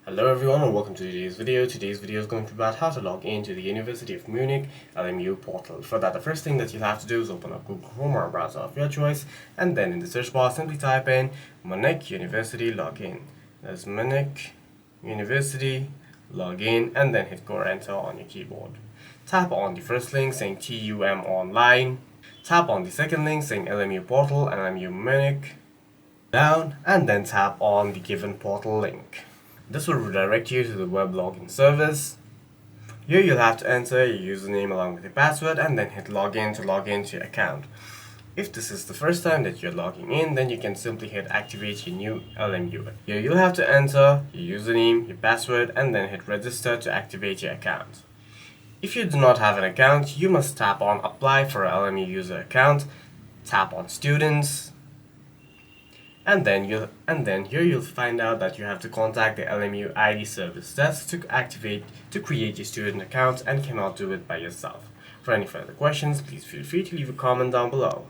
Hello everyone and welcome to today's video. Today's video is going to be about how to log into the University of Munich LMU portal. For that, the first thing that you'll have to do is open up Google Chrome or a browser of your choice, and then in the search bar simply type in Munich University login. There's Munich University login, and then hit go or enter on your keyboard. Tap on the first link saying TUM online. Tap on the second link saying LMU portal and LMU Munich down, and then tap on the given portal link. This will redirect you to the web login service. Here you'll have to enter your username along with your password and then hit login to log into your account. If this is the first time that you're logging in, then you can simply hit activate your new LMU. Here you'll have to enter your username, your password, and then hit register to activate your account. If you do not have an account, you must tap on apply for an LMU user account, tap on students, and then here you'll find out that you have to contact the LMU ID service desk to create your student account, and cannot do it by yourself. For any further questions, please feel free to leave a comment down below.